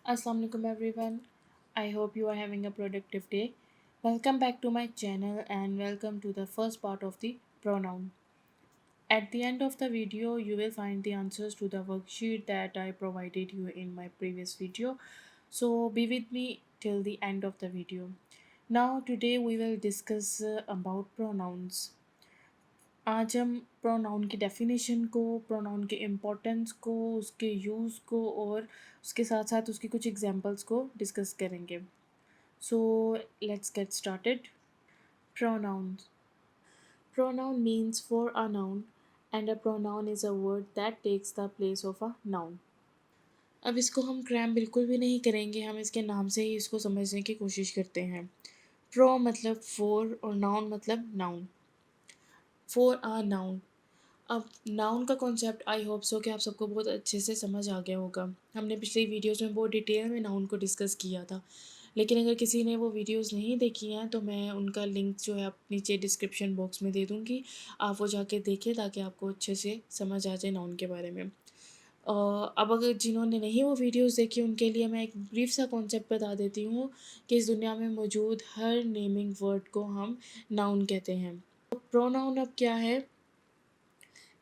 Assalamu alaikum everyone. I hope you are having a productive day. Welcome back to my channel and welcome to the first part of the pronoun. At the end of the video, you will find the answers to the worksheet that I provided you in my previous video. So be with me till the end of the video. Now today we will discuss about pronouns. आज हम pronoun की definition को, pronoun के importance को, उसके use को और उसके साथ साथ उसकी कुछ एग्जांपल्स को डिस्कस करेंगे. So let's get started. Pronouns. Pronoun means for a noun and a pronoun is a word that takes the place of a noun. अब इसको हम क्रैम बिल्कुल भी नहीं करेंगे, हम इसके नाम से ही इसको समझने की कोशिश करते हैं. प्रो मतलब फोर और नाउन मतलब नाउन. For a noun. अब नाउन का कॉन्सेप्ट आई होप सो कि आप सबको बहुत अच्छे से समझ आ गया होगा. हमने पिछली वीडियोस में बहुत डिटेल में नाउन को डिस्कस किया था, लेकिन अगर किसी ने वो वीडियोस नहीं देखी हैं तो मैं उनका लिंक जो है आप नीचे डिस्क्रिप्शन बॉक्स में दे दूँगी. आप वो जाके देखें ताकि आपको अच्छे से समझ आ जाए नाउन के बारे में. अब अगर जिन्होंने नहीं वो वीडियोस देखी उनके लिए मैं एक ब्रीफ सा कॉन्सेप्ट बता देती हूँ कि इस दुनिया में मौजूद हर नेमिंग वर्ड को हम नाउन कहते हैं. तो प्रोनाउन अब क्या है?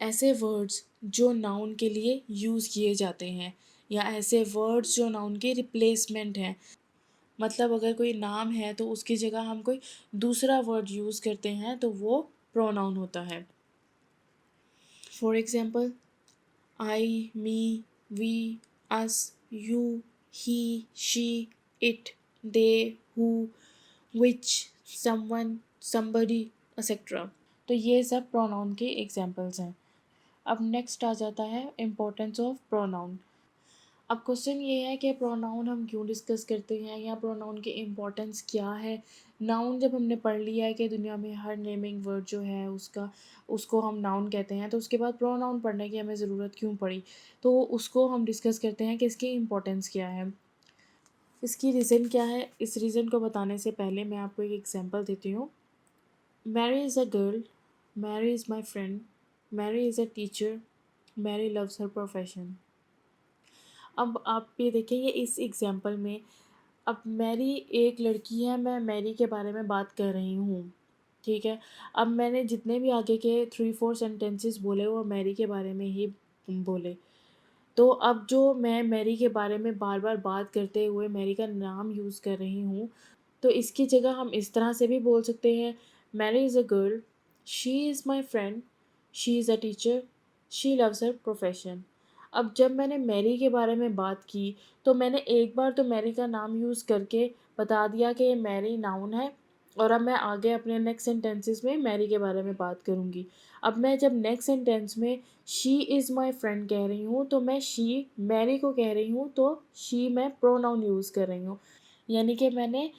ऐसे वर्ड्स जो नाउन के लिए यूज़ किए जाते हैं या ऐसे वर्ड्स जो नाउन के रिप्लेसमेंट हैं. मतलब अगर कोई नाम है तो उसकी जगह हम कोई दूसरा वर्ड यूज़ करते हैं तो वो प्रोनाउन होता है. For example, I, me, we, us, you, he, she, it, they, who, which, someone, somebody, etcetera. तो ये सब प्रोनाउन के एग्जांपल्स हैं. अब नेक्स्ट आ जाता है इम्पोर्टेंस ऑफ प्रोनाउन. अब क्वेश्चन ये है कि प्रोनाउन हम क्यों डिस्कस करते हैं या प्रोनाउन की इम्पोर्टेंस क्या है. नाउन जब हमने पढ़ लिया है कि दुनिया में हर नेमिंग वर्ड जो है उसको हम नाउन कहते हैं, तो उसके बाद प्रोनाउन पढ़ने की हमें ज़रूरत क्यों पड़ी, तो उसको हम डिस्कस करते हैं कि इसकी इम्पोर्टेंस क्या है, इसकी रीज़न क्या है. इस रीज़न को बताने से पहले मैं आपको एक एग्जांपल देती हूँ. Mary is a girl, Mary is my friend, Mary is a teacher, Mary loves her profession. अब आप ये देखिए, ये इस एग्जांपल में अब मैरी एक लड़की है, मैं मैरी के बारे में बात कर रही हूँ, ठीक है. अब मैंने जितने भी आगे के 3-4 सेंटेंसेस बोले वो मैरी के बारे में ही बोले. तो अब जो मैं मैरी के बारे में बार बार बात करते हुए मैरी का नाम यूज़ कर रही हूँ, तो इसकी जगह हम इस तरह से भी बोल सकते हैं. Mary is a girl, she is my friend, she is a teacher, she loves her profession. अब जब मैंने मैरी के बारे में बात की तो मैंने एक बार तो मैरी का नाम यूज़ करके बता दिया कि ये मैरी नाउन है, और अब मैं आगे अपने नेक्स्ट सेंटेंसेस में मैरी के बारे में बात करूँगी. अब मैं जब नेक्स्ट सेंटेंस में शी इज़ माई फ्रेंड कह रही हूँ तो मैं शी मैरी को कह रही हूँ, तो शी मैं प्रोनाउन यूज़ कर रही हूँ. यानी कि मैंने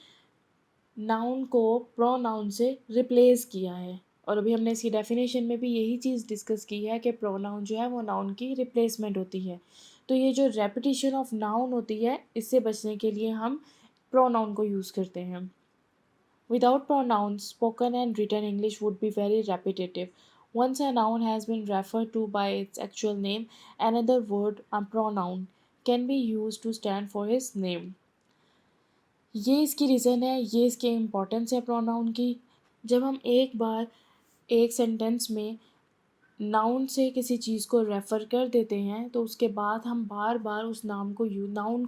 नाउन को प्रोनाउन से रिप्लेस किया है. और अभी हमने इसकी डेफिनेशन में भी यही चीज़ डिस्कस की है कि प्रोनाउन जो है वो नाउन की रिप्लेसमेंट होती है. तो ये जो रेपिटिशन ऑफ नाउन होती है, इससे बचने के लिए हम प्रोनाउन को यूज़ करते हैं. Without pronouns, spoken and written English would be very repetitive. Once a noun has been referred to by its actual name, another word, a pronoun, can be used to stand for his name. ये इसकी reason है, ये इसकी importance है pronoun की. जब हम एक बार एक सेंटेंस में नाउन से किसी चीज़ को रेफ़र कर देते हैं तो उसके बाद हम बार बार उस नाउन को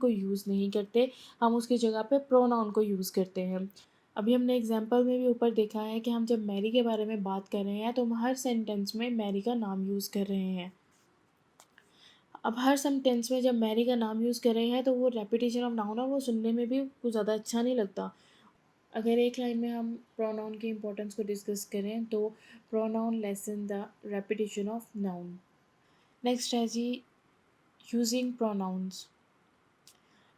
यूज़ नहीं करते, हम उसकी जगह पे प्रोनाउन को यूज़ करते हैं. अभी हमने एग्जांपल में भी ऊपर देखा है कि हम जब मैरी के बारे में बात कर रहे हैं तो हम हर सेंटेंस में मैरी का नाम यूज़ कर रहे हैं. अब हर सेंटेंस में जब मैरी का नाम यूज़ कर रहे हैं तो वो रेपिटेशन ऑफ नाउन है, वो सुनने में भी कुछ ज़्यादा अच्छा नहीं लगता. अगर एक लाइन में हम प्रोनाउन की इम्पोर्टेंस को डिस्कस करें तो pronoun lesson the repetition of noun. Next है जी using pronouns.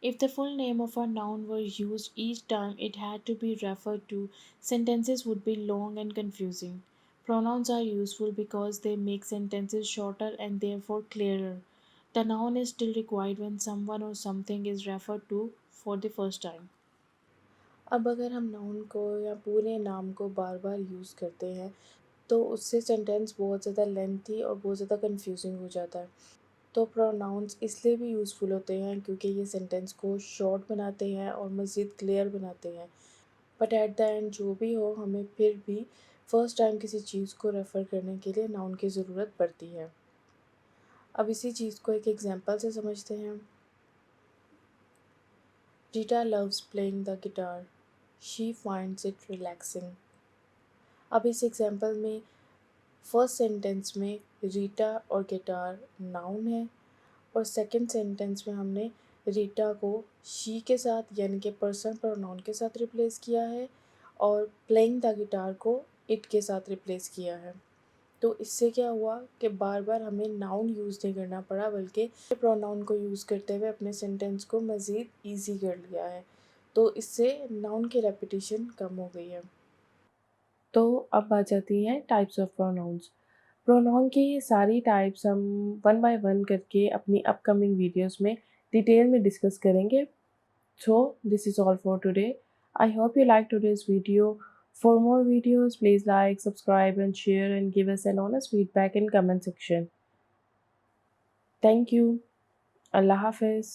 If the full name of a noun were used each time it had to be referred to, sentences would be long and confusing. Pronouns are useful because they make sentences shorter and therefore clearer. The noun is still required when someone or something is referred to for the first time. अब अगर हम noun को या पूरे नाम को बार बार use करते हैं तो उससे सेंटेंस बहुत ज़्यादा लेंथी और बहुत ज़्यादा कंफ्यूजिंग हो जाता है. तो प्रोनाउंस इसलिए भी यूज़फुल होते हैं क्योंकि ये सेंटेंस को शॉर्ट बनाते हैं और मज़ीद क्लियर बनाते हैं। बट एट द एंड जो भी हो, हमें फिर भी फर्स्ट टाइम किसी चीज़ को रेफ़र करने के लिए नाउन की ज़रूरत पड़ती है। अब इसी चीज़ को एक एग्जांपल से समझते हैं। Rita loves playing the guitar, she finds it relaxing. अब इस एग्जांपल में फर्स्ट सेंटेंस में रीटा और गिटार नाउन है और सेकंड सेंटेंस में हमने रीटा को शी के साथ यानी कि पर्सन प्रोनाउन के साथ रिप्लेस किया है और प्लेइंग द गिटार को इट के साथ रिप्लेस किया है। तो इससे क्या हुआ कि बार बार हमें नाउन यूज़ नहीं करना पड़ा, बल्कि प्रोनाउन को यूज़ करते हुए अपने सेंटेंस को मज़ीद ईजी कर लिया है। तो इससे नाउन की रेपिटेशन कम हो गई है। तो अब आ जाती हैं टाइप्स ऑफ प्रोनाउंस। प्रोनाउन की ये सारी टाइप्स हम वन बाय वन करके अपनी अपकमिंग वीडियोस में डिटेल में डिस्कस करेंगे। So this is all for today. I hope you liked today's video. For more videos, please like, subscribe and share and give us an honest feedback in comment section. Thank you. Allah Hafiz.